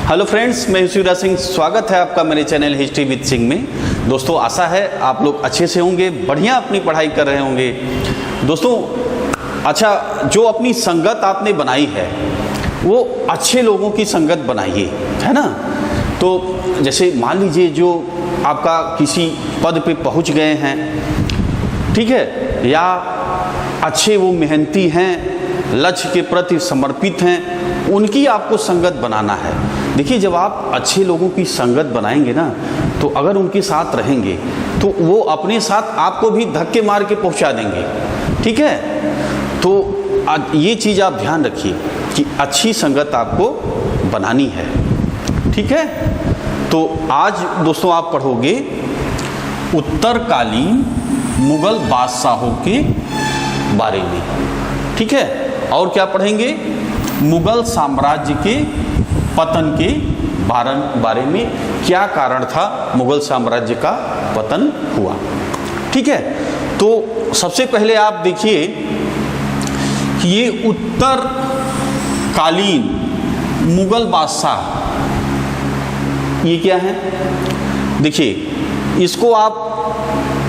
Hello friends, मैं शिवराज सिंह। स्वागत है आपका मेरे चैनल हिस्ट्री विद सिंह में। दोस्तों, आशा है आप लोग अच्छे से होंगे, बढ़िया अपनी पढ़ाई कर रहे होंगे। दोस्तों, अच्छा, जो अपनी संगत आपने बनाई है वो अच्छे लोगों की संगत बनाइए, है ना। तो जैसे मान लीजिए जो आपका किसी पद पे पहुंच गए हैं, ठीक है, या अच्छे वो मेहनती हैं, लक्ष्य के प्रति समर्पित हैं, उनकी आपको संगत बनाना है। देखिए, जब आप अच्छे लोगों की संगत बनाएंगे ना, तो अगर उनके साथ रहेंगे तो वो अपने साथ आपको भी धक्के मार के पहुंचा देंगे, ठीक है। तो ये चीज़ आप ध्यान रखिए कि अच्छी संगत आपको बनानी है, ठीक है। तो आज दोस्तों आप पढ़ोगे उत्तरकालीन मुगल बादशाहों के बारे में, ठीक है। और क्या पढ़ेंगे? मुगल साम्राज्य के पतन के बारे में, क्या कारण था मुगल साम्राज्य का पतन हुआ, ठीक है। तो सबसे पहले आप देखिए कि ये उत्तरकालीन मुगल बादशाह ये क्या है। देखिए, इसको आप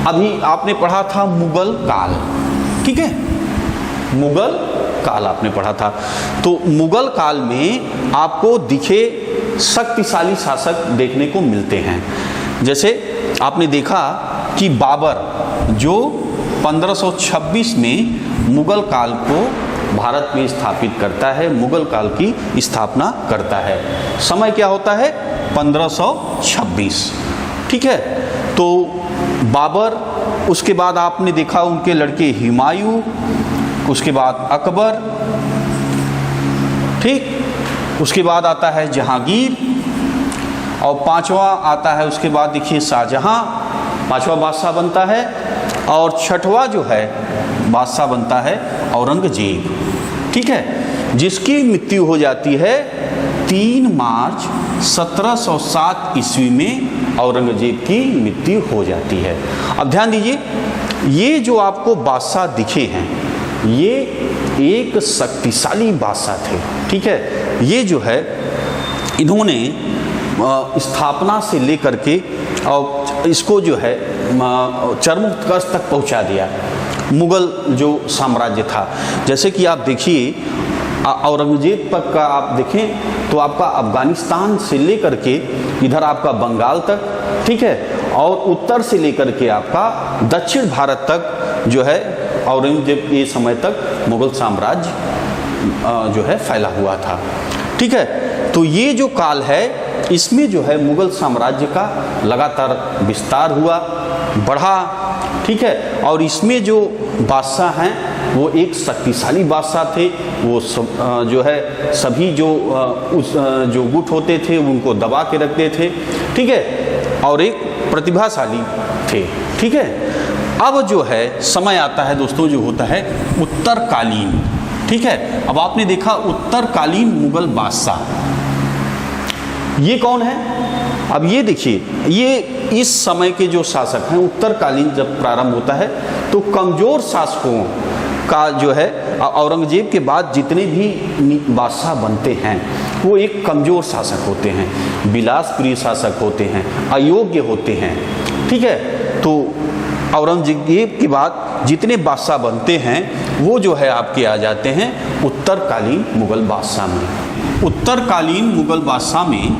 अभी आपने पढ़ा था मुगल काल, ठीक है, मुगल काल आपने पढ़ा था। तो मुगल काल में आपको दिखे शक्तिशाली शासक देखने को मिलते हैं। जैसे आपने देखा कि बाबर जो 1526 में मुगल काल को भारत में स्थापित करता है, मुगल काल की स्थापना करता है। समय क्या होता है? 1526, ठीक है। तो बाबर, उसके बाद आपने देखा उनके लड़के हुमायूं, उसके बाद अकबर, ठीक, उसके बाद आता है जहांगीर, और पांचवा आता है उसके बाद देखिए शाहजहां, पांचवा बादशाह बनता है। और छठवां जो है बादशाह बनता है औरंगजेब, ठीक है, जिसकी मृत्यु हो जाती है 3 मार्च 1707 ईस्वी में औरंगजेब की मृत्यु हो जाती है। अब ध्यान दीजिए, ये जो आपको बादशाह दिखे हैं ये एक शक्तिशाली बादशाह थे, ठीक है। ये जो है इन्होंने स्थापना से लेकर के और इसको जो है चरमोत्कर्ष तक पहुंचा दिया, मुगल जो साम्राज्य था। जैसे कि आप देखिए, औरंगजेब तक का आप देखें तो आपका अफगानिस्तान से लेकर के इधर आपका बंगाल तक, ठीक है, और उत्तर से लेकर के आपका दक्षिण भारत तक जो है औरंगजेब ये समय तक मुगल साम्राज्य जो है फैला हुआ था, ठीक है। तो ये जो काल है इसमें जो है मुगल साम्राज्य का लगातार विस्तार हुआ, बढ़ा, ठीक है। और इसमें जो बादशाह हैं वो एक शक्तिशाली बादशाह थे। वो जो है सभी जो गुट होते थे उनको दबा के रखते थे, ठीक है, और एक प्रतिभाशाली थे, ठीक है। अब जो है समय आता है दोस्तों, जो होता है उत्तरकालीन, ठीक है। अब आपने देखा उत्तरकालीन मुगल बादशाह ये कौन है। अब ये देखिए, ये इस समय के जो शासक हैं, उत्तरकालीन जब प्रारंभ होता है तो कमजोर शासकों का जो है औरंगजेब के बाद जितने भी बादशाह बनते हैं वो एक कमजोर शासक होते हैं, विलासप्रिय शासक होते हैं, अयोग्य होते हैं, ठीक है। तो औरंगजेब के बाद जितने बादशाह बनते हैं वो जो है आपके आ जाते हैं उत्तरकालीन मुगल बादशाह में। उत्तरकालीन मुगल बादशाह में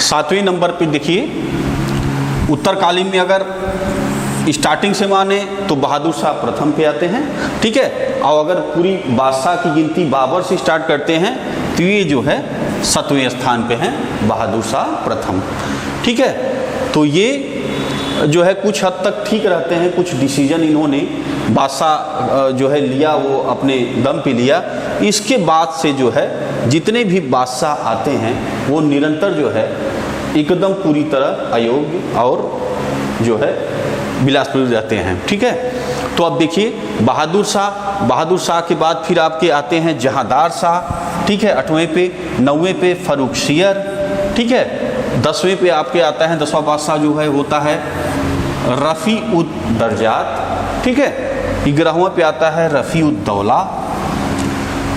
7वें नंबर पे देखिए, उत्तरकालीन में अगर स्टार्टिंग से माने तो बहादुर शाह प्रथम पे आते हैं, ठीक है। और अगर पूरी बादशाह की गिनती बाबर से स्टार्ट करते हैं तो ये जो है 7वें स्थान पे हैं बहादुर शाह प्रथम, ठीक है। तो ये जो है कुछ हद तक ठीक रहते हैं, कुछ डिसीजन इन्होंने बादशाह जो है लिया वो अपने दम पे लिया। इसके बाद से जो है जितने भी बादशाह आते हैं वो निरंतर जो है एकदम पूरी तरह अयोग्य और जो है विलासप्रिय रहते हैं, ठीक है। तो अब देखिए बहादुर शाह के बाद फिर आपके आते हैं जहांदार शाह, ठीक है, 8वें पे। 9वें पे फर्रुखसियर, ठीक है। 10वें पे आपके आता है 10वां बादशाह जो है होता है रफ़ी-उद-दर्जात, ठीक है। 11वें पे आता है रफ़ी-उद-दौला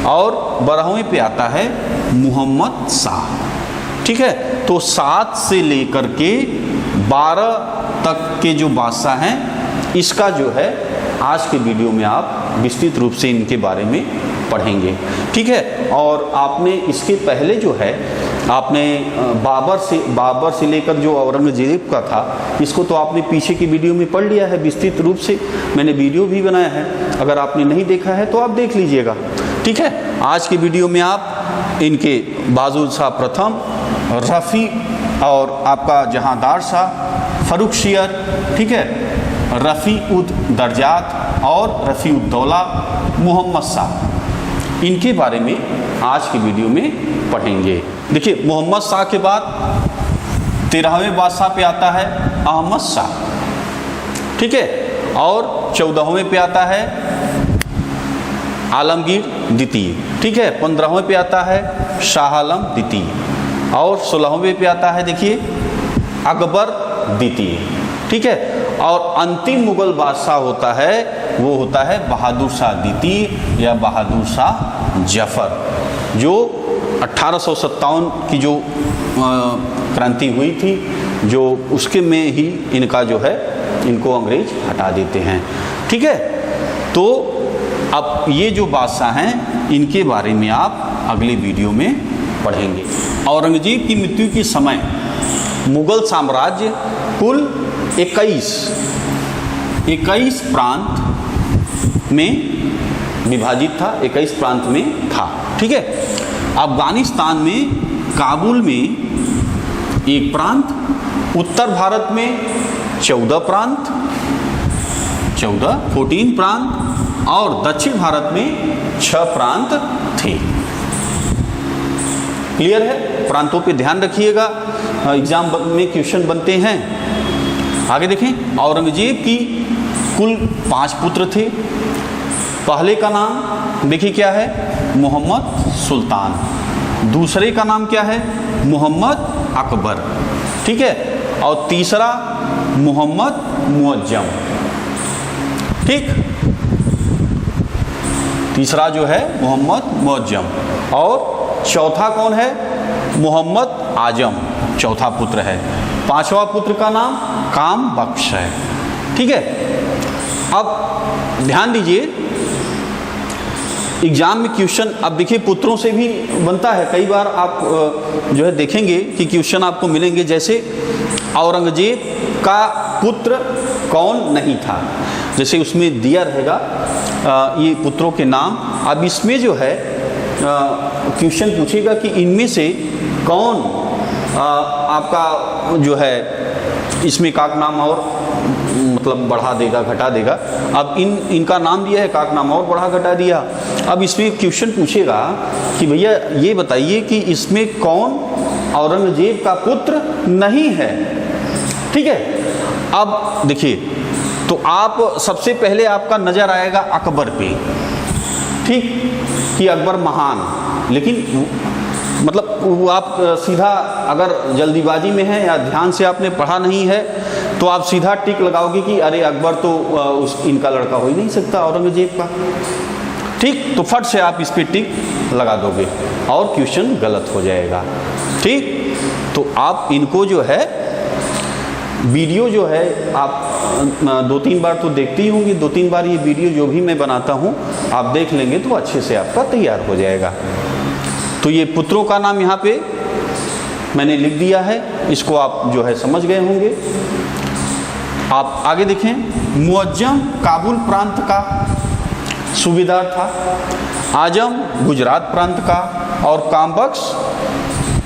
और 12वें पे आता है मोहम्मद शाह। ठीक है, तो 7 से लेकर के 12 तक के जो बादशाह हैं, इसका जो है आज के वीडियो में आप विस्तृत रूप से इनके बारे में पढ़ेंगे। ठीक है, और आपने इसके पहले जो है आपने बाबर से लेकर जो औरंगजेब का था, इसको तो आपने पीछे की वीडियो में पढ़ लिया है विस्तृत रूप से, मैंने वीडियो भी बनाया है, अगर आपने नहीं देखा है तो आप देख लीजिएगा। ठीक है, आज के वीडियो में आप इनके बहादुर शाह प्रथम, रफ़ी और आपका जहांदार शाह, फर्रुखसियर, ठीक है, रफ़ी उद दर्जात और रफ़ी उद दौला, मोहम्मद शाह, इनके बारे में आज की वीडियो में पढ़ेंगे। देखिए, मोहम्मद शाह के बाद 13वें बादशाह पे आता है अहमद शाह। ठीक है, और 14वें पे आता है आलमगीर द्वितीय। ठीक है, 15वें पे आता है शाह आलम द्वितीय और 16वें पे आता है देखिए अकबर द्वितीय। ठीक है, और अंतिम मुगल बादशाह होता है, वो होता है बहादुर शाह द्वितीय या बहादुर शाह जफर, जो 1857 की जो क्रांति हुई थी, जो उसके में ही इनका जो है, इनको अंग्रेज हटा देते हैं। ठीक है, तो अब ये जो बादशाह हैं, इनके बारे में आप अगले वीडियो में पढ़ेंगे। औरंगजेब की मृत्यु के समय मुगल साम्राज्य कुल 21 प्रांत में विभाजित था, 21 प्रांत में था। ठीक है, अफगानिस्तान में काबुल में 1 प्रांत, उत्तर भारत में 14 प्रांत, 14 प्रांत और दक्षिण भारत में 6 प्रांत थे। क्लियर है? प्रांतों पे ध्यान रखिएगा, एग्जाम में क्वेश्चन बनते हैं। आगे देखें, औरंगजेब की कुल 5 पुत्र थे। पहले का नाम देखिए क्या है, मोहम्मद सुल्तान। दूसरे का नाम क्या है, मोहम्मद अकबर। ठीक है, और तीसरा मोहम्मद मुअज्जम। ठीक, तीसरा जो है मोहम्मद मुअज्जम, और चौथा कौन है, मोहम्मद आजम, चौथा पुत्र है। 5वां पुत्र का नाम काम बख्श है। ठीक है, अब ध्यान दीजिए, एग्जाम में क्वेश्चन, अब देखिए पुत्रों से भी बनता है, कई बार आप जो है देखेंगे कि क्वेश्चन आपको मिलेंगे, जैसे औरंगजेब का पुत्र कौन नहीं था, जैसे उसमें दिया रहेगा ये पुत्रों के नाम। अब इसमें जो है क्वेश्चन पूछेगा कि इनमें से कौन आपका जो है, इसमें काक नाम और मतलब बढ़ा देगा, घटा देगा। अब इनका नाम दिया है, काक नाम और बढ़ा घटा दिया। अब इसमें क्वेश्चन पूछेगा कि भैया ये बताइए कि इसमें कौन औरंगजेब का पुत्र नहीं है। ठीक है, अब देखिए, तो आप सबसे पहले आपका नज़र आएगा अकबर पे। ठीक, कि अकबर महान, लेकिन मतलब वो आप सीधा, अगर जल्दीबाजी में है या ध्यान से आपने पढ़ा नहीं है, तो आप सीधा टिक लगाओगे कि अरे अकबर तो इनका लड़का हो ही नहीं सकता, औरंगजेब का। ठीक, तो फट से आप इस पर टिक लगा दोगे और क्वेश्चन गलत हो जाएगा। ठीक, तो आप इनको जो है वीडियो जो है आप 2-3 बार तो देखते ही होंगे, 2-3 बार ये वीडियो जो भी मैं बनाता हूँ आप देख लेंगे तो अच्छे से आपका तैयार हो जाएगा। तो ये पुत्रों का नाम यहाँ पे मैंने लिख दिया है, इसको आप जो है समझ गए होंगे। आप आगे देखें, मुअज्जम काबुल प्रांत का सूबेदार था, आजम गुजरात प्रांत का, और कामबख्श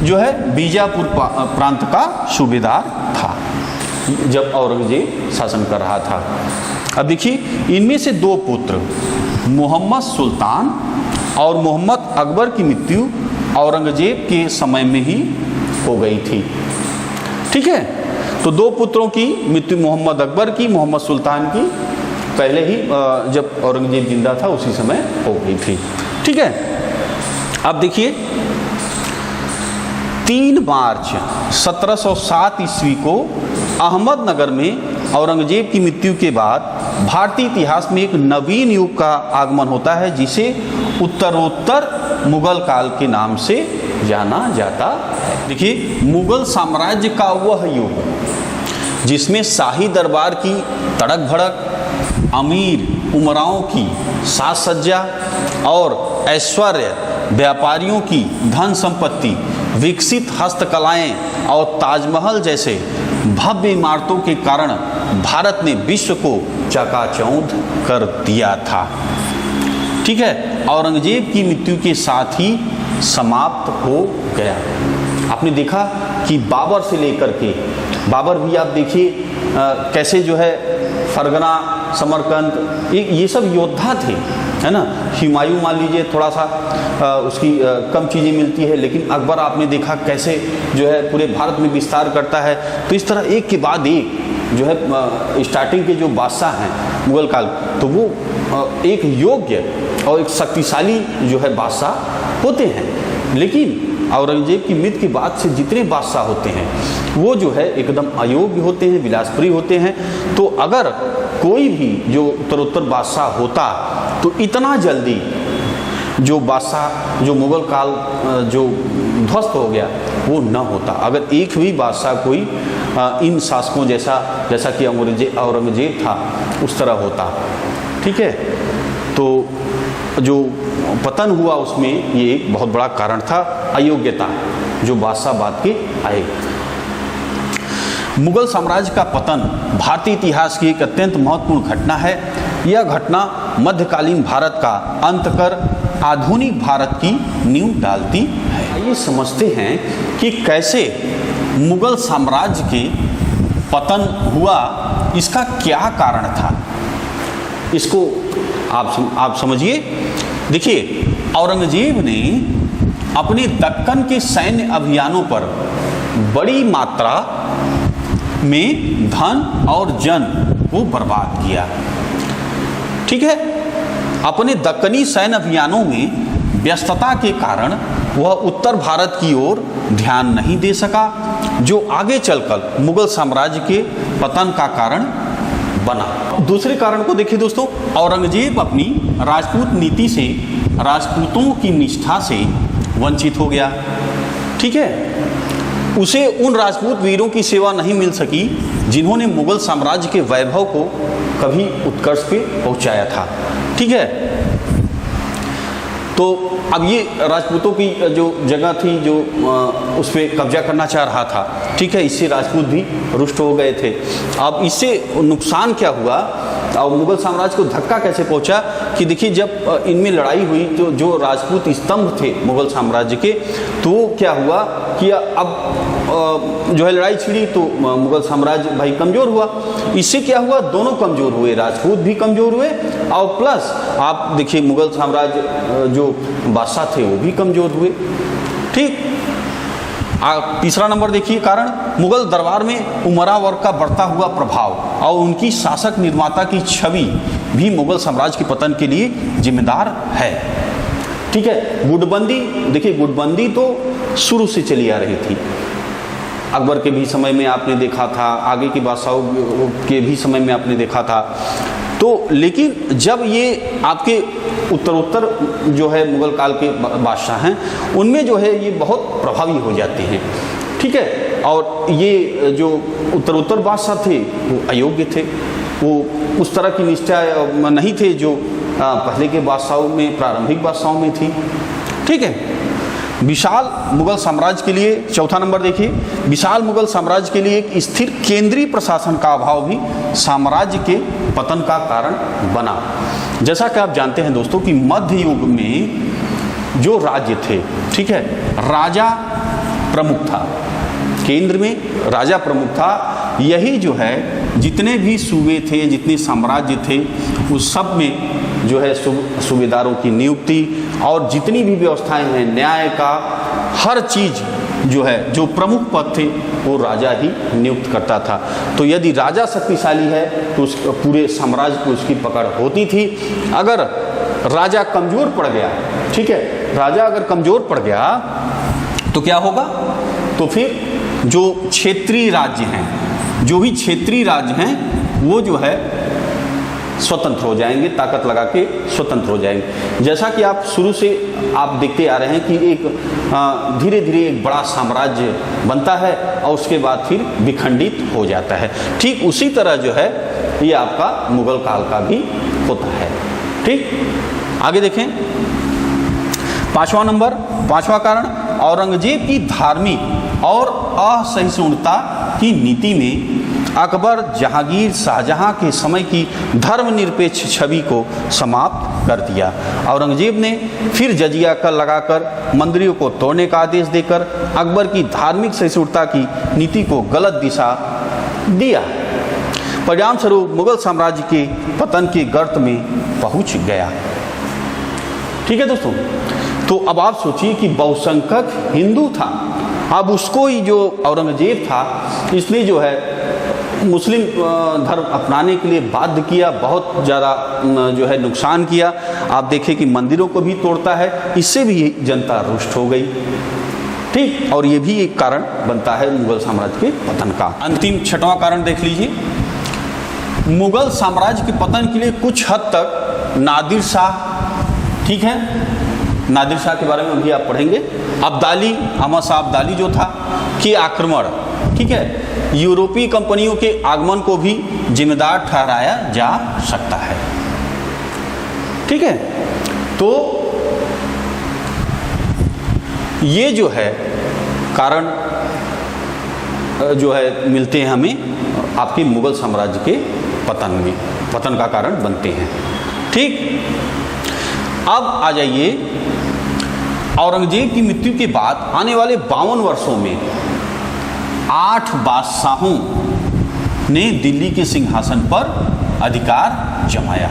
जो है बीजापुर प्रांत का सूबेदार था जब औरंगजेब शासन कर रहा था। अब देखिए, इनमें से 2 पुत्र मोहम्मद सुल्तान और मोहम्मद अकबर की मृत्यु औरंगजेब के समय में ही हो गई थी। ठीक है, तो 2 पुत्रों की मृत्यु, मोहम्मद अकबर की, मोहम्मद सुल्तान की, पहले ही जब औरंगजेब जिंदा था उसी समय हो गई थी। ठीक है, अब देखिए 3 मार्च 1707 ईस्वी को अहमदनगर में औरंगजेब की मृत्यु के बाद भारतीय इतिहास में एक नवीन युग का आगमन होता है, जिसे उत्तरोत्तर मुगल काल के नाम से जाना जाता है। देखिए, मुगल साम्राज्य का वह युग जिसमें शाही दरबार की तड़क भड़क, अमीर उमराओं की साज सज्जा और ऐश्वर्य, व्यापारियों की धन संपत्ति, विकसित हस्तकलाएं और ताजमहल जैसे भव्य इमारतों के कारण भारत ने विश्व को चकाचौंध कर दिया था। ठीक है, औरंगजेब की मृत्यु के साथ ही समाप्त हो गया। आपने देखा कि बाबर से लेकर के, बाबर भी आप देखिए कैसे जो है फरगना, समरकंद, ये सब योद्धा थे, है ना। हुमायूं मान लीजिए थोड़ा सा उसकी कम चीज़ें मिलती है, लेकिन अकबर आपने देखा कैसे जो है पूरे भारत में विस्तार करता है। तो इस तरह एक के बाद एक जो है स्टार्टिंग के जो बादशाह हैं मुगल काल, तो वो एक योग्य और एक शक्तिशाली जो है बादशाह होते हैं। लेकिन औरंगजेब की मृत्यु के बाद से जितने बादशाह होते हैं वो जो है एकदम अयोग्य होते हैं, विलासप्रिय होते हैं। तो अगर कोई भी जो उत्तरोत्तर बादशाह होता तो इतना जल्दी जो बादशाह, जो मुगल काल जो ध्वस्त हो गया वो न होता। अगर एक भी बादशाह कोई इन शासकों जैसा कि औरंगजेब था उस तरह होता। ठीक है, तो जो पतन हुआ उसमें ये एक बहुत बड़ा कारण था, अयोग्यता, जो बादशाह बाद के आए। मुगल साम्राज्य का पतन भारतीय इतिहास की एक अत्यंत महत्वपूर्ण घटना है। यह घटना मध्यकालीन भारत का अंत कर आधुनिक भारत की नींव डालती है। आइए समझते हैं कि कैसे मुगल साम्राज्य के पतन हुआ, इसका क्या कारण था। इसको आप समझिए। देखिए, औरंगजेब ने अपने दक्कन के सैन्य अभियानों पर बड़ी मात्रा में धन और जन को बर्बाद किया। ठीक है, अपने दक्कनी सैन्य अभियानों में व्यस्तता के कारण वह उत्तर भारत की ओर ध्यान नहीं दे सका, जो आगे चलकर मुगल साम्राज्य के पतन का कारण बना। दूसरे कारण को देखिए दोस्तों, औरंगजेब अपनी राजपूत नीति से, राजपूतों की निष्ठा से वंचित हो गया। ठीक है, उसे उन राजपूत वीरों की सेवा नहीं मिल सकी जिन्होंने मुगल साम्राज्य के वैभव को कभी उत्कर्ष पे पहुंचाया था। ठीक है, तो अब ये राजपूतों की जो जगह थी जो उस पर कब्जा करना चाह रहा था। ठीक है, इससे राजपूत भी रुष्ट हो गए थे। अब इससे नुकसान क्या हुआ और मुगल साम्राज्य को धक्का कैसे पहुंचा कि देखिए, जब इनमें लड़ाई हुई तो जो राजपूत स्तंभ थे मुगल साम्राज्य के, तो क्या हुआ कि अब जो है लड़ाई छिड़ी तो मुगल साम्राज्य भाई कमज़ोर हुआ। इससे क्या हुआ, दोनों कमज़ोर हुए, राजपूत भी कमज़ोर हुए और प्लस आप देखिए मुगल साम्राज्य जो बादशाह थे वो भी कमज़ोर हुए। ठीक, तीसरा नंबर देखिए कारण, मुगल दरबार में उमरा वर्ग का बढ़ता हुआ प्रभाव और उनकी शासक निर्माता की छवि भी मुगल साम्राज्य के पतन के लिए जिम्मेदार है। ठीक है, गुटबंदी, देखिए गुटबंदी तो शुरू से चली आ रही थी। अकबर के भी समय में आपने देखा था, आगे के बादशाहों के भी समय में आपने देखा था। तो लेकिन जब ये आपके उत्तरोत्तर जो है मुगल काल के बादशाह हैं, उनमें जो है ये बहुत प्रभावी हो जाते हैं। ठीक है, और ये जो उत्तरोत्तर बादशाह थे वो अयोग्य थे, वो उस तरह की निष्ठा नहीं थे जो पहले के बादशाहों में, प्रारंभिक बादशाहों में थी। ठीक है, विशाल मुगल साम्राज्य के लिए, चौथा नंबर देखिए, विशाल मुगल साम्राज्य के लिए एक स्थिर केंद्रीय प्रशासन का अभाव भी साम्राज्य के पतन का कारण बना। जैसा कि आप जानते हैं दोस्तों कि मध्य युग में जो राज्य थे, ठीक है, राजा प्रमुख था, केंद्र में राजा प्रमुख था। यही जो है जितने भी सूबे थे, जितने साम्राज्य थे, उस सब में जो है सूबेदारों की नियुक्ति और जितनी भी व्यवस्थाएं हैं, न्याय का हर चीज़ जो है, जो प्रमुख पद थे वो राजा ही नियुक्त करता था। तो यदि राजा शक्तिशाली है तो उस पूरे साम्राज्य को उसकी पकड़ होती थी। अगर राजा कमज़ोर पड़ गया, ठीक है, राजा अगर कमज़ोर पड़ गया तो क्या होगा, तो फिर जो क्षेत्रीय राज्य हैं, जो भी क्षेत्रीय राज्य हैं वो जो है स्वतंत्र हो जाएंगे, ताकत लगा के स्वतंत्र हो जाएंगे। जैसा कि आप शुरू से आप देखते आ रहे हैं कि एक धीरे धीरे एक बड़ा साम्राज्य बनता है और उसके बाद फिर विखंडित हो जाता है। ठीक उसी तरह जो है ये आपका मुगल काल का भी होता है। ठीक, आगे देखें। पांचवा कारण, औरंगजेब की धार्मिक और असहिष्णुता की नीति में अकबर जहांगीर शाहजहां के समय की धर्मनिरपेक्ष छवि को समाप्त कर दिया। औरंगजेब ने फिर जजिया कर लगाकर मंदिरों को तोड़ने का आदेश देकर अकबर की धार्मिक सहिष्णुता की नीति को गलत दिशा दिया। परिणाम स्वरूप मुगल साम्राज्य के पतन के गर्त में पहुंच गया। ठीक है दोस्तों, तो अब आप सोचिए कि बहुसंख्यक हिंदू था, अब उसको ही जो औरंगजेब था इसने जो है मुस्लिम धर्म अपनाने के लिए बाध्य किया, बहुत ज़्यादा जो है नुकसान किया। आप देखें कि मंदिरों को भी तोड़ता है, इससे भी जनता रुष्ट हो गई। ठीक, और ये भी एक कारण बनता है मुगल साम्राज्य के पतन का। अंतिम छठवां कारण देख लीजिए। मुगल साम्राज्य के पतन के लिए कुछ हद तक नादिर शाह, ठीक है, नादिर शाह के बारे में अभी आप पढ़ेंगे, अब्दाली, अहमद शाह अब्दाली जो था कि आक्रमण, ठीक है, यूरोपीय कंपनियों के आगमन को भी जिम्मेदार ठहराया जा सकता है। ठीक है, तो ये जो है कारण जो है मिलते हैं हमें आपके मुगल साम्राज्य के पतन में, पतन का कारण बनते हैं। ठीक, अब आ जाइए, औरंगजेब की मृत्यु के बाद आने वाले 52 वर्षों में 8 बादशाहों ने दिल्ली के सिंहासन पर अधिकार जमाया।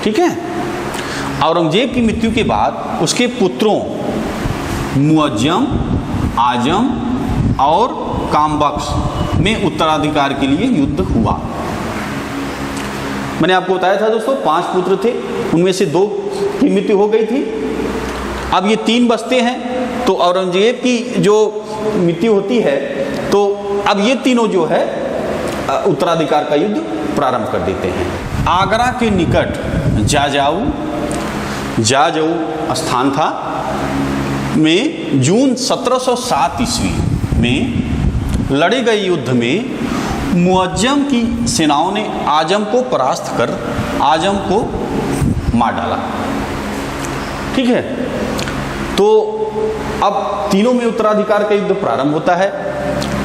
ठीक है, औरंगजेब की मृत्यु के बाद उसके पुत्रों मुअज्जम, आजम और कामबख्श में उत्तराधिकार के लिए युद्ध हुआ। मैंने आपको बताया था दोस्तों 5 पुत्र थे, उनमें से 2 की मृत्यु हो गई थी। अब ये 3 बचते हैं, तो औरंगजेब की जो मृत्यु होती है तो अब ये तीनों जो है उत्तराधिकार का युद्ध प्रारंभ कर देते हैं। आगरा के निकट जाजाऊ स्थान था में जून 1707 ईस्वी में लड़े गए युद्ध में मुअज्जम की सेनाओं ने आजम को परास्त कर आजम को मार डाला। ठीक है, तो अब तीनों में उत्तराधिकार का युद्ध प्रारंभ होता है।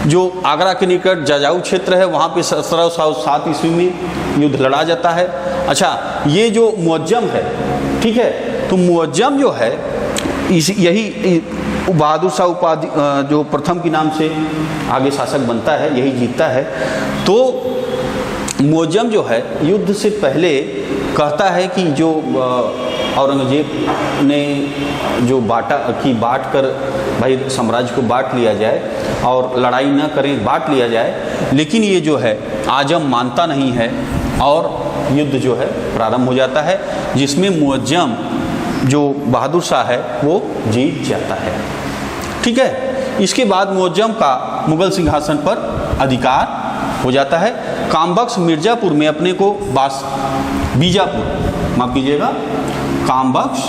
जो आगरा के निकट जाजाऊ क्षेत्र है वहाँ पे 1707 ईस्वी में युद्ध लड़ा जाता है। अच्छा, ये जो मुअज्जम है, ठीक है, तो मुअज्जम जो है यही बहादुर शाह उपाधि जो प्रथम के नाम से आगे शासक बनता है, यही जीतता है। तो मुअज्जम जो है युद्ध से पहले कहता है कि जो औरंगजेब ने जो बांट कर भाई साम्राज्य को बांट लिया जाए और लड़ाई न करें, बांट लिया जाए, लेकिन ये जो है आजम मानता नहीं है और युद्ध जो है प्रारंभ हो जाता है, जिसमें मुअज्जम जो बहादुर शाह है वो जीत जाता है। ठीक है, इसके बाद मुअज्जम का मुगल सिंहासन पर अधिकार हो जाता है। कामबख्श मिर्जापुर में अपने को कामबख्श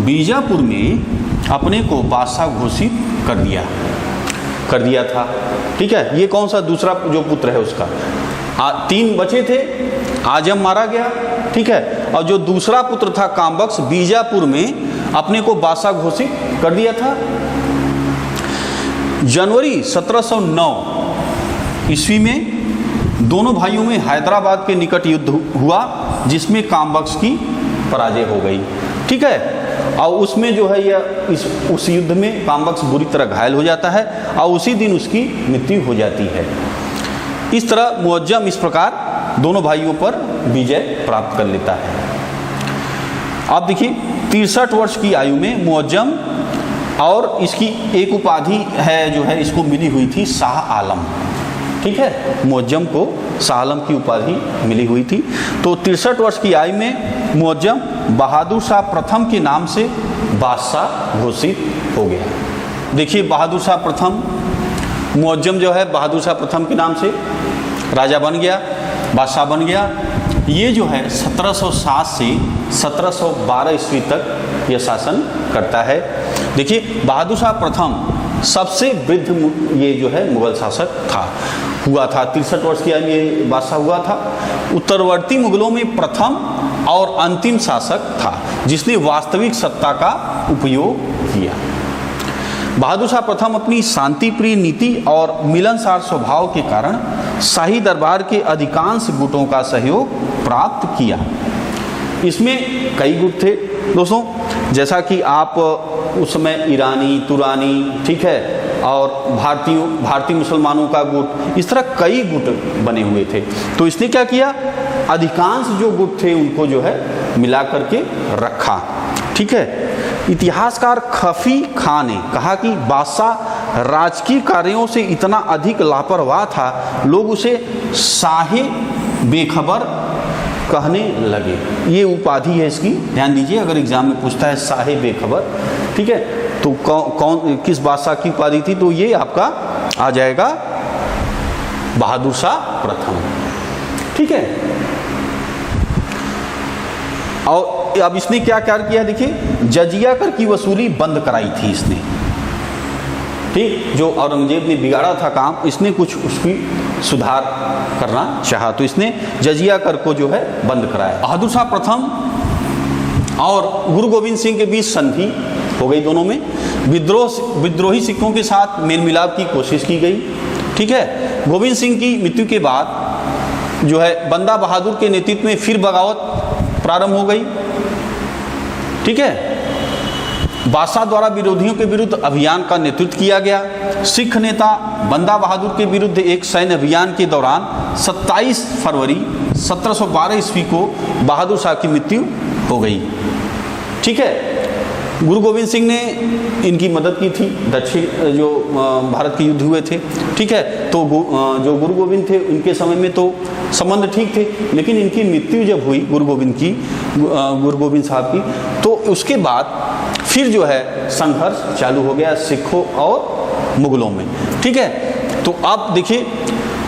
बीजापुर में अपने को बादशाह घोषित कर दिया था। ठीक है, ये कौन सा दूसरा जो पुत्र है उसका 3 बचे थे, आजम मारा गया। ठीक है, और जो दूसरा पुत्र था कामबख्श बीजापुर में अपने को बादशाह घोषित कर दिया था। जनवरी 1709 ईस्वी में दोनों भाइयों में हैदराबाद के निकट युद्ध हुआ, जिसमें कामबख्श की पराजय हो गई। ठीक है, और उसमें जो है उस युद्ध में कामबख्श बुरी तरह घायल हो जाता है और उसी दिन उसकी मृत्यु हो जाती है। इस तरह मुअज्जम इस प्रकार दोनों भाइयों पर विजय प्राप्त कर लेता है। आप देखिए 63 वर्ष की आयु में मुअज्जम, और इसकी एक उपाधि है जो है इसको मिली हुई थी शाह आलम। ठीक है, मुअज्जम को शाह आलम की उपाधि मिली हुई थी। तो 63 वर्ष की आयु में मुअज्जम बहादुर शाह प्रथम के नाम से बादशाह घोषित हो गया। देखिए बहादुर शाह प्रथम, मुअज्जम जो है बहादुर शाह प्रथम के नाम से राजा बन गया। बादशाह बन गया। ये जो है 1707 से 1712 ईस्वी तक यह शासन करता है। देखिए बहादुर शाह प्रथम सबसे वृद्ध ये जो है मुगल शासक हुआ था। 63 वर्ष की ये बादशाह हुआ था। उत्तरवर्ती मुगलों में प्रथम और अंतिम शासक था जिसने वास्तविक सत्ता का उपयोग किया। बहादुर शाह प्रथम अपनी शांति प्रिय नीति और मिलनसार स्वभाव के कारण शाही दरबार के अधिकांश गुटों का सहयोग प्राप्त किया। इसमें कई गुट थे दोस्तों, जैसा कि आप उस समय ईरानी, तुरानी, ठीक है, और भारतीय मुसलमानों का गुट, इस तरह कई गुट बने हुए थे। तो इसने क्या किया, अधिकांश जो गुट थे उनको जो है मिला करके रखा। ठीक है, इतिहासकार खफी खां ने कहा कि बादशाह राजकीय कार्यों से इतना अधिक लापरवाह था, लोग उसे शाहे बेखबर कहने लगे। ये उपाधि है इसकी, ध्यान दीजिए, अगर एग्जाम में पूछता है शाहे बेखबर, ठीक है, तो कौन किस बादशाह की उपाधि थी, तो ये आपका आ जाएगा बहादुर शाह प्रथम। ठीक है, और अब इसने क्या क्या किया, देखिए जजिया कर की वसूली बंद कराई थी इसने। ठीक, जो औरंगजेब ने बिगाड़ा था काम, इसने कुछ उसकी सुधार करना चाहा, तो इसने जजिया कर को जो है बंद कराया। बहादुर शाह प्रथम और गुरु गोविंद सिंह के बीच संधि हो गई, दोनों में विद्रोही सिखों के साथ मेल मिलाप की कोशिश की गई। ठीक है, गोविंद सिंह की मृत्यु के बाद जो है बंदा बहादुर के नेतृत्व में फिर बगावत प्रारंभ हो गई। ठीक है, बादशाह द्वारा विरोधियों के विरुद्ध अभियान का नेतृत्व किया गया। सिख नेता बंदा बहादुर के विरुद्ध एक सैन्य अभियान के दौरान 27 फरवरी 1712 ईस्वी को बहादुर शाह की मृत्यु हो गई। ठीक है, गुरु गोविंद सिंह ने इनकी मदद की थी, दक्षिण जो भारत के युद्ध हुए थे। ठीक है, तो जो गुरु गोविंद थे उनके समय में तो संबंध ठीक थे, लेकिन इनकी मृत्यु जब हुई गुरु गोविंद साहब की, तो उसके बाद फिर जो है संघर्ष चालू हो गया सिखों और मुगलों में। ठीक है, तो आप देखिए,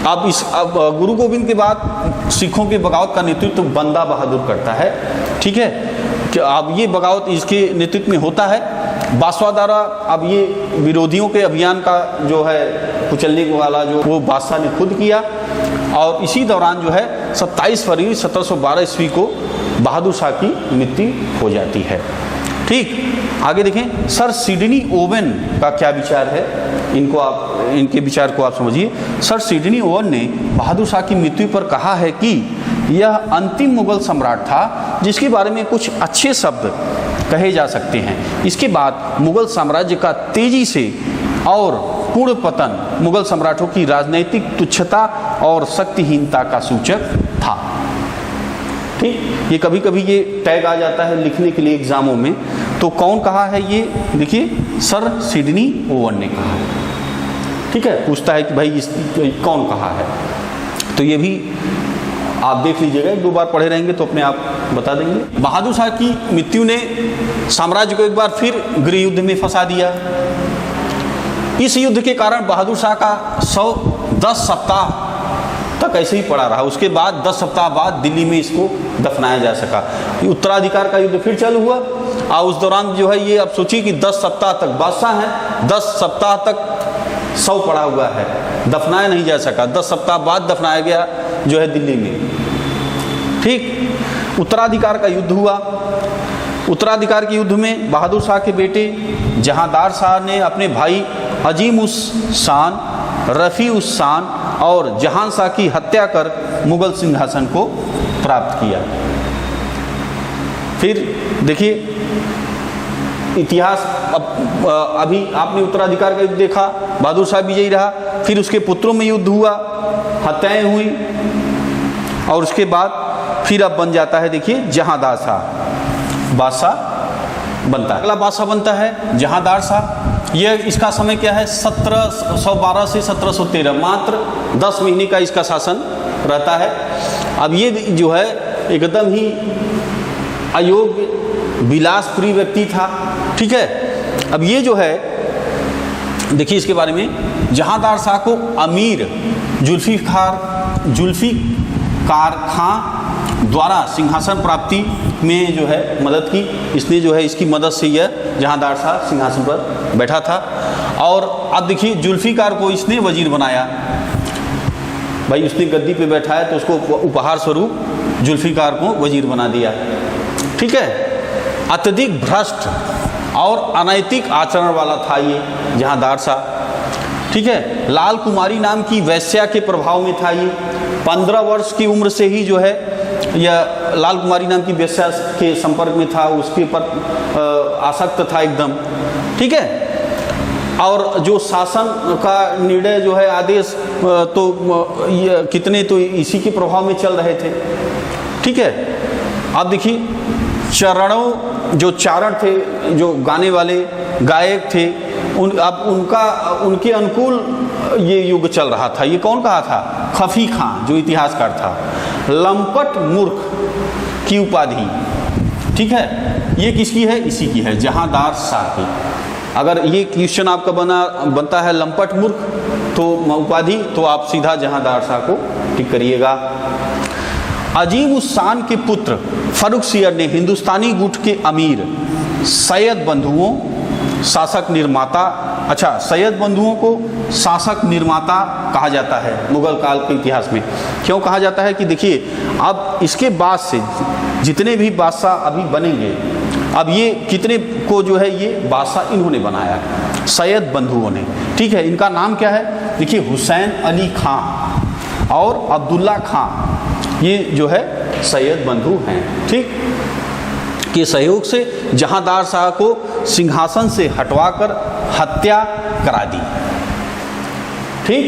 अब गुरु गोविंद के बाद सिखों के बगावत का नेतृत्व बंदा बहादुर करता है। ठीक है, कि अब ये बगावत इसके नेतृत्व में होता है। बादशाह द्वारा अब ये विरोधियों के अभियान का जो है कुचलने वाला जो वो बादशाह ने खुद किया, और इसी दौरान जो है 27 फरवरी 1712 ईस्वी को बहादुर शाह की मृत्यु हो जाती है। ठीक, आगे देखें सर सिडनी ओवन का क्या विचार है, इनके विचार को आप समझिए। सर सिडनी ओवन ने बहादुर शाह की मृत्यु पर कहा है कि यह अंतिम मुगल सम्राट था जिसके बारे में कुछ अच्छे शब्द कहे जा सकते हैं। इसके बाद मुगल साम्राज्य का तेजी से और पूर्ण पतन मुगल सम्राटों की राजनीतिक तुच्छता और शक्तिहीनता का सूचक था। ठीक, ये कभी कभी ये टैग आ जाता है लिखने के लिए एग्जामों में, तो कौन कहा है ये, देखिए सर सिडनी ओवन ने कहा है। ठीक है, पूछता है कि भाई कौन कहा है, तो ये भी आप देख लीजिएगा, एक दो बार पढ़े रहेंगे तो अपने आप बता देंगे। बहादुर शाह की मृत्यु ने साम्राज्य को एक बार फिर गृह युद्ध में फंसा दिया। इस युद्ध के कारण बहादुर शाह का 10 सप्ताह तक ऐसे ही पड़ा रहा। उसके बाद 10 सप्ताह बाद दिल्ली में इसको दफनाया जा सका। उत्तराधिकार का युद्ध फिर चालू हुआ, और उस दौरान जो है ये अब सोचिए कि 10 सप्ताह तक बादशाह हैं, 10 सप्ताह तक शव पड़ा हुआ है, दफनाया नहीं जा सका। 10 सप्ताह बाद दफनाया गया जो है दिल्ली में। ठीक, उत्तराधिकार का युद्ध हुआ। उत्तराधिकार के युद्ध में बहादुर शाह के बेटे जहांदार शाह ने अपने भाई अजीम उस शान, रफ़ी उस शान और जहान शाह की हत्या कर मुगल सिंहासन को प्राप्त किया। फिर देखिए इतिहास, अभी आपने उत्तराधिकार का युद्ध देखा, बहादुर शाह विजयी रहा, फिर उसके पुत्रों में युद्ध हुआ, हत्याएं हुई, और उसके बाद फिर अब बन जाता है, देखिए जहांदार शाह बादशाह बनता है। अगला बादशाह बनता है जहांदार शाह। यह इसका समय क्या है, 1712 से 1713, मात्र 10 महीने का इसका शासन रहता है। अब ये जो है एकदम ही अयोग्य विलासप्रिय व्यक्ति था। ठीक है, अब ये जो है देखिए इसके बारे में, जहांदार शाह को अमीर जुल्फी खां द्वारा सिंहासन प्राप्ति में जो है मदद की। इसने जो है इसकी मदद से यह जहांदार शाह सिंहासन पर बैठा था। और अब देखिए जुल्फिकार को इसने वजीर बनाया। भाई उसने गद्दी पे बैठा है तो उसको उपहार स्वरूप जुल्फिकार को वजीर बना दिया। ठीक है, अत्यधिक भ्रष्ट और अनैतिक आचरण वाला था ये जहांदार शाह। ठीक है, लाल कुमारी नाम की वैश्या के प्रभाव में था ये। 15 वर्ष की उम्र से ही जो है यह लाल कुमारी नाम की वैश्या के संपर्क में था, उसके पर आसक्त था एकदम। ठीक है, और जो शासन का निर्णय जो है आदेश तो ये कितने तो इसी के प्रभाव में चल रहे थे। ठीक है, आप देखिए चरणों जो चारण थे, जो गाने वाले गायक थे, उनके अनुकूल ये युग चल रहा था। ये कौन कहा था? खफी खां जो इतिहासकार था। लंपट मूर्ख की उपाधि, ठीक है, ये किसकी है? इसी की है, जहांदार शाह की। अगर ये क्वेश्चन आपका बनता है लंपट मूर्ख तो उपाधि, तो आप सीधा जहांदार शाह को टिक करिएगा। अजीम उस शान के पुत्र फर्रुख सियर ने हिंदुस्तानी गुट के अमीर सैयद बंधुओं शासक निर्माता, अच्छा सैयद बंधुओं को शासक निर्माता कहा जाता है मुगल काल के इतिहास में। क्यों कहा जाता है कि देखिए अब इसके बाद से जितने भी बादशाह अभी बनेंगे, अब ये कितने को जो है ये बादशाह इन्होंने बनाया, सैयद बंधुओं ने। ठीक है, इनका नाम क्या है? देखिए हुसैन अली खां और अब्दुल्ला खां, ये जो है सैयद बंधु हैं। ठीक, के सहयोग से जहांदार शाह को सिंहासन से हटवाकर हत्या करा दी। ठीक,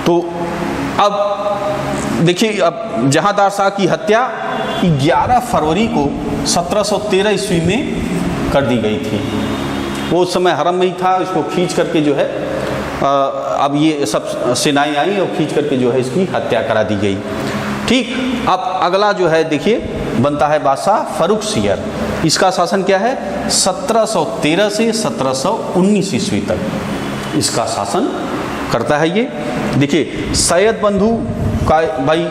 तो अब देखिए अब जहांदार शाह की हत्या 11 फरवरी को 1713 ईस्वी में कर दी गई थी। वो उस समय हरम में ही था, इसको खींच करके जो है अब ये सब सेनाएं आई और खींच करके जो है इसकी हत्या करा दी गई। ठीक, अब अगला जो है देखिए बनता है बादशाह फर्रुख सियर। इसका शासन क्या है? 1713 से 1719 ईस्वी तक इसका शासन करता है ये। देखिए सैयद बंधु का भाई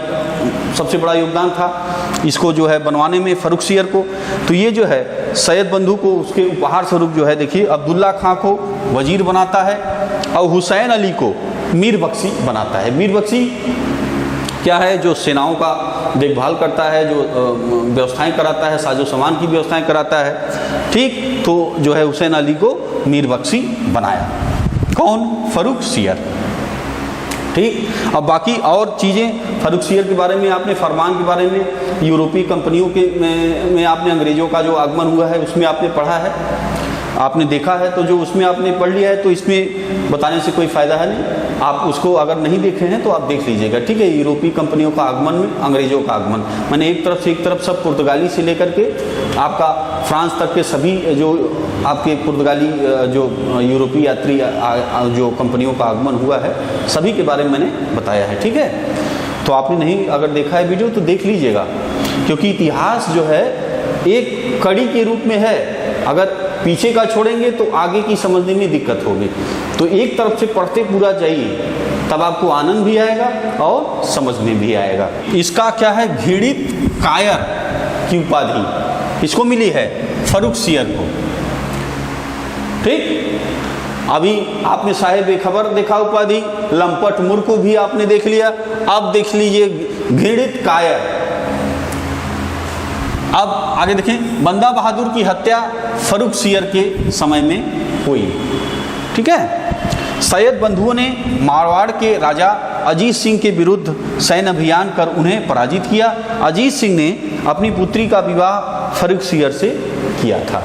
सबसे बड़ा योगदान था इसको जो है बनवाने में, फर्रुख सियर को। तो ये जो है सैयद बंधु को उसके उपहार स्वरूप जो है देखिए अब्दुल्ला खां को वजीर बनाता है और हुसैन अली को मीर बख्शी बनाता है। मीर बख्शी क्या है? जो सेनाओं का देखभाल करता है, जो व्यवस्थाएं कराता है, साजो सामान की व्यवस्थाएं कराता है। ठीक, तो जो है हुसैन अली को मीर बख्शी बनाया। कौन? फर्रुख सियर। ठीक, अब बाकी और चीज़ें फर्रुख सियर के बारे में आपने, फरमान के बारे में, यूरोपीय कंपनियों के में आपने अंग्रेज़ों का जो आगमन हुआ है उसमें आपने पढ़ा है, आपने देखा है। तो जो उसमें आपने पढ़ लिया है तो इसमें बताने से कोई फ़ायदा है नहीं। आप उसको अगर नहीं देखे हैं तो आप देख लीजिएगा। ठीक है, यूरोपीय कंपनियों का आगमन में अंग्रेज़ों का आगमन, मैंने एक तरफ से एक तरफ सब पुर्तगाली से लेकर के आपका फ्रांस तक के सभी जो आपके पुर्तगाली जो यूरोपीय यात्री जो कंपनियों का आगमन हुआ है सभी के बारे में मैंने बताया है। ठीक है, तो आपने नहीं अगर देखा है वीडियो तो देख लीजिएगा, क्योंकि इतिहास जो है एक कड़ी के रूप में है। अगर पीछे का छोड़ेंगे तो आगे की समझने में दिक्कत होगी। तो एक तरफ से पढ़ते पूरा जाइए, तब आपको आनंद भी आएगा और समझ में भी आएगा। इसका क्या है? घृणित कायर की उपाधि इसको मिली है फर्रुख सियर को। ठीक, अभी आपने साहेब बेखबर देखा उपाधि, लंपट मूर्ख को भी आपने देख लिया, अब देख लीजिए घृणित कायर। अब आगे देखें, बंदा बहादुर की हत्या फर्रुख सियर के समय में हुई। ठीक है, सैयद बंधुओं ने मारवाड़ के राजा अजीत सिंह के विरुद्ध सैन्य अभियान कर उन्हें पराजित किया। अजीत सिंह ने अपनी पुत्री का विवाह फर्रुख सियर से किया था।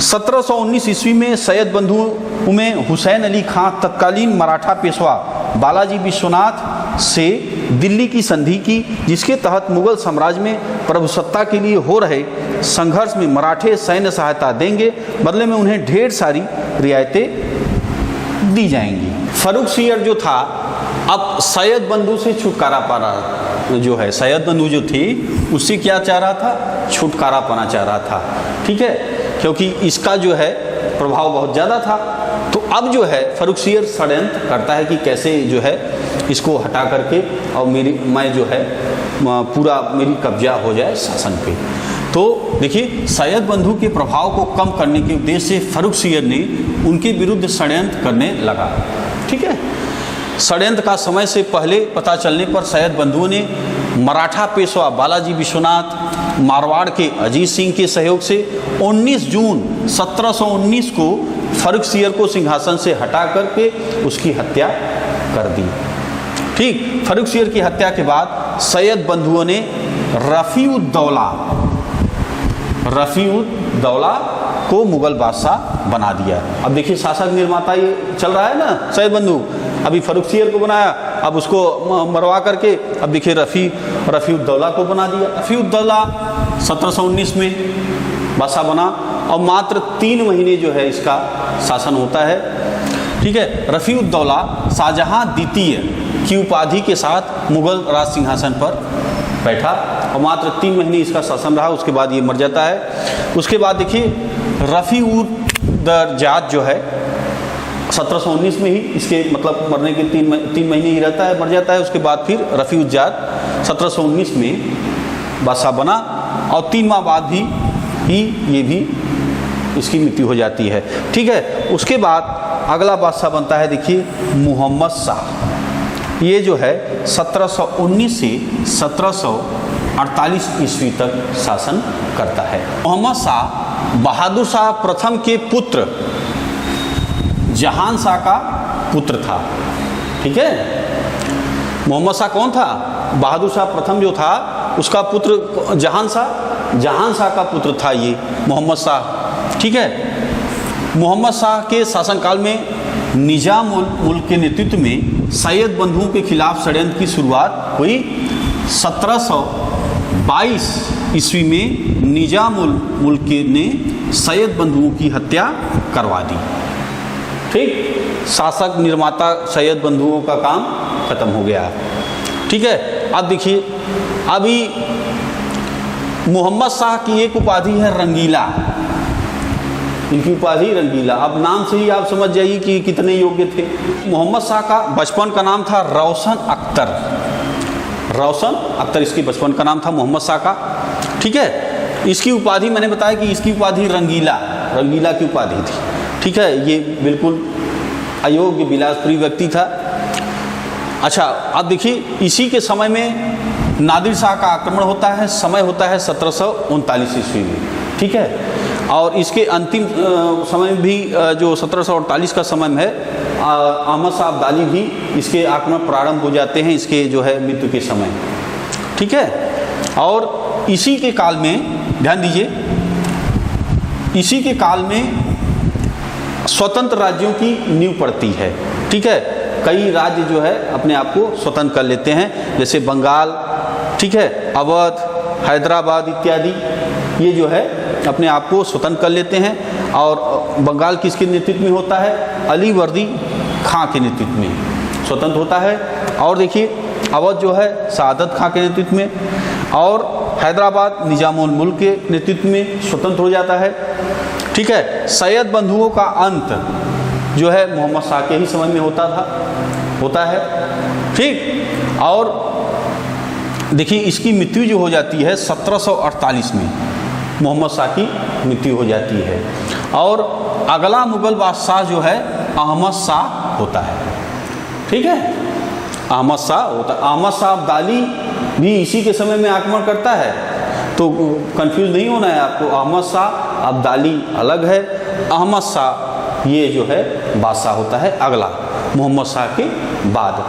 1719 ईस्वी में सैयद बंधुओं में हुसैन अली खां तत्कालीन मराठा पेशवा बालाजी विश्वनाथ से दिल्ली की संधि की, जिसके तहत मुगल साम्राज्य में प्रभुसत्ता के लिए हो रहे संघर्ष में मराठे सैन्य सहायता देंगे, बदले में उन्हें ढेर सारी रियायतें दी जाएंगी। फर्रुख सियर जो था अब सैयद बंधु से छुटकारा पा रहा, जो है सैयद बंधु जो थी उससे क्या चाह रहा था? छुटकारा पाना चाह रहा था। ठीक है, क्योंकि इसका जो है प्रभाव बहुत ज़्यादा था। तो अब जो है फर्रुखसियर षड्यंत्र करता है कि कैसे जो है इसको हटा करके और मैं जो है पूरा मेरी कब्जा हो जाए शासन पे। तो देखिए सैयद बंधु के प्रभाव को कम करने के उद्देश्य से फर्रुखसियर ने उनके विरुद्ध षड्यंत्र करने लगा। ठीक है, षड्यंत्र का समय से पहले पता चलने पर सैयद बंधुओं ने मराठा पेशवा बालाजी विश्वनाथ मारवाड़ के अजीत सिंह के सहयोग से 19 जून 1719 को फर्रुखसियर को सिंहासन से हटा करके उसकी हत्या कर दी। ठीक, फर्रुखसियर की हत्या के बाद सैयद बंधुओं ने रफ़ीउद्दौला को मुगल बादशाह बना दिया। अब देखिए शासक निर्माता ये चल रहा है ना, सैयद बंधु अभी फर्रुखसियर को बनाया, अब उसको मरवा करके अब देखिए रफ़ीउद्दौला को बना दिया। रफ़ीउद्दौला 1719 में बादशाह बना और मात्र 3 महीने जो है इसका शासन होता है। ठीक है, रफ़ीउद्दौला शाहजहां द्वितीय की उपाधि के साथ मुगल राज सिंहासन पर बैठा और मात्र 3 महीने इसका शासन रहा, उसके बाद ये मर जाता है। उसके बाद देखिए रफ़ीउद्दौला जो है 1719 में ही इसके मतलब मरने के 3 महीने ही रहता है, मर जाता है। उसके बाद फिर रफ़ीउद्दौला 1719 में बादशाह बना और 3 माह बाद ही ये भी इसकी मृत्यु हो जाती है। ठीक है, उसके बाद अगला बादशाह बनता है देखिए मोहम्मद शाह। ये जो है 1719 से 1748 ईस्वी तक शासन करता है। मोहम्मद शाह बहादुर शाह प्रथम के पुत्र जहान शाह का पुत्र था। ठीक है, मोहम्मद शाह कौन था? बहादुर शाह प्रथम जो था उसका पुत्र जहान शाह का पुत्र था ये मोहम्मद शाह। ठीक है, मोहम्मद शाह के शासनकाल में निजाम उल मुल्क के नेतृत्व में सैयद बंधुओं के खिलाफ षड्यंत्र की शुरुआत हुई। 1722 ईस्वी में निजाम उल मुल्क ने सैयद बंधुओं की हत्या करवा दी। ठीक, शासक निर्माता सैयद बंधुओं का काम खत्म हो गया। ठीक है, अब देखिए अभी मोहम्मद शाह की एक उपाधि है रंगीला, इनकी उपाधि रंगीला। अब नाम से ही आप समझ जाइए कि कितने योग्य थे। मोहम्मद शाह का बचपन का नाम था रोशन अख्तर इसके बचपन का नाम था मोहम्मद शाह का। ठीक है, इसकी उपाधि मैंने बताया कि इसकी उपाधि रंगीला की उपाधि थी। ठीक है, ये बिल्कुल अयोग्य विलासप्रिय व्यक्ति था। अच्छा, अब देखिए इसी के समय में नादिर शाह का आक्रमण होता है, समय होता है 1739 ईस्वी में। ठीक है, और इसके अंतिम समय भी जो 1748 का समय में है अहमद शाह अब्दाली भी इसके आक्रमण प्रारंभ हो जाते हैं इसके जो है मृत्यु के समय। ठीक है, और इसी के काल में ध्यान दीजिए, इसी के काल में स्वतंत्र राज्यों की नींव पड़ती है। ठीक है, कई राज्य जो है अपने आप को स्वतंत्र कर लेते हैं, जैसे बंगाल, ठीक है, अवध, हैदराबाद इत्यादि, ये जो है अपने आप को स्वतंत्र कर लेते हैं। और बंगाल किसके नेतृत्व में होता है? अली वर्दी खां के नेतृत्व में स्वतंत्र होता है। और देखिए अवध जो है सादत खां के नेतृत्व में, और हैदराबाद निजाम उल मुल्क के नेतृत्व में स्वतंत्र हो जाता है। ठीक है, सैयद बंधुओं का अंत जो है मोहम्मद शाह के ही समय में होता है। ठीक, और देखिए इसकी मृत्यु जो हो जाती है 1748 में मोहम्मद शाह की मृत्यु हो जाती है। और अगला मुगल बादशाह जो है अहमद शाह होता है। ठीक है, अहमद शाह अब्दाली भी इसी के समय में आक्रमण करता है, तो कंफ्यूज नहीं होना है आपको। अहमद शाह अब्दाली अलग है, अहमद शाह ये जो है बादशाह होता है अगला मोहम्मद शाह के बाद।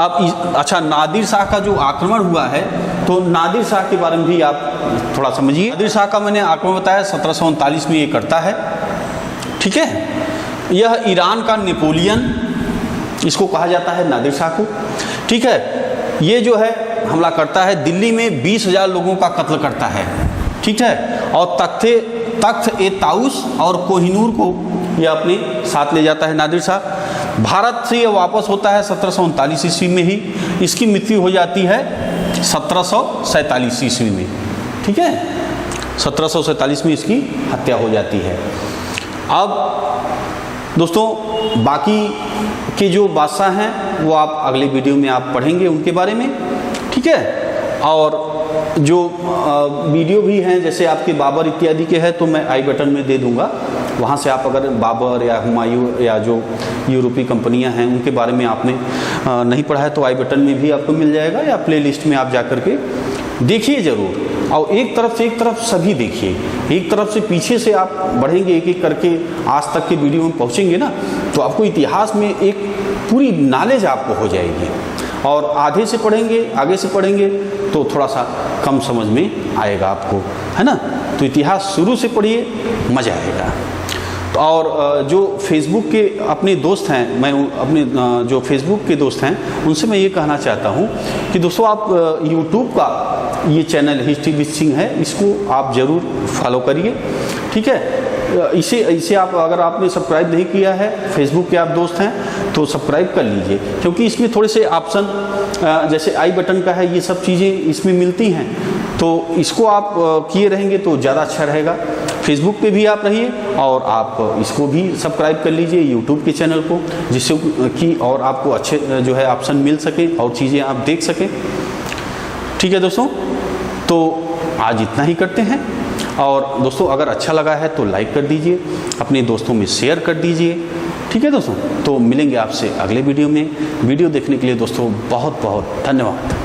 अब अच्छा, नादिर शाह का जो आक्रमण हुआ है, तो नादिर शाह के बारे में भी आप थोड़ा समझिए। नादिर शाह का मैंने आक्रमण बताया 1739 में ये करता है। ठीक है, यह ईरान का नेपोलियन इसको कहा जाता है नादिर शाह को। ठीक है, ये जो है हमला करता है, दिल्ली में 20,000 लोगों का कत्ल करता है। ठीक है, और तख्त ए ताउस और कोहिनूर को यह अपने साथ ले जाता है नादिर शाह। भारत से यह वापस होता है 1739 ईस्वी में ही। इसकी मृत्यु हो जाती है 1747 ईस्वी में। ठीक है, 1747 में इसकी हत्या हो जाती है। अब दोस्तों बाकी के जो बादशाह हैं वो आप अगले वीडियो में आप पढ़ेंगे उनके बारे में, ठीक है। और जो वीडियो भी हैं जैसे आपके बाबर इत्यादि के हैं तो मैं आई बटन में दे दूंगा, वहाँ से आप अगर बाबर या हुमायूं या जो यूरोपीय कंपनियां हैं उनके बारे में आपने नहीं पढ़ा है तो आई बटन में भी आपको मिल जाएगा, या प्ले लिस्ट में आप जा कर के देखिए ज़रूर। और एक तरफ सभी देखिए, एक तरफ से पीछे से आप बढ़ेंगे एक एक करके आज तक के वीडियो में पहुँचेंगे ना, तो आपको इतिहास में एक पूरी नॉलेज आपको हो जाएगी। और आधे से पढ़ेंगे आगे से पढ़ेंगे तो थोड़ा सा कम समझ में आएगा आपको, है ना। तो इतिहास शुरू से पढ़िए, मज़ा आएगा। तो और जो फेसबुक के अपने दोस्त हैं, मैं अपने जो फेसबुक के दोस्त हैं उनसे मैं ये कहना चाहता हूँ कि दोस्तों आप यूट्यूब का ये चैनल हिस्ट्री विद सिंह है, इसको आप ज़रूर फॉलो करिए, ठीक है। इसे आप अगर आपने सब्सक्राइब नहीं किया है, फेसबुक के आप दोस्त हैं तो सब्सक्राइब कर लीजिए, क्योंकि इसमें थोड़े से ऑप्शन जैसे आई बटन का है, ये सब चीज़ें इसमें मिलती हैं, तो इसको आप किए रहेंगे तो ज़्यादा अच्छा रहेगा। फेसबुक पे भी आप रहिए और आप इसको भी सब्सक्राइब कर लीजिए यूट्यूब के चैनल को, जिससे कि और आपको अच्छे जो है ऑप्शन मिल सके और चीज़ें आप देख सकें, ठीक है दोस्तों। तो आज इतना ही करते हैं। और दोस्तों अगर अच्छा लगा है तो लाइक कर दीजिए, अपने दोस्तों में शेयर कर दीजिए, ठीक है दोस्तों। तो मिलेंगे आपसे अगले वीडियो में। वीडियो देखने के लिए दोस्तों बहुत बहुत धन्यवाद।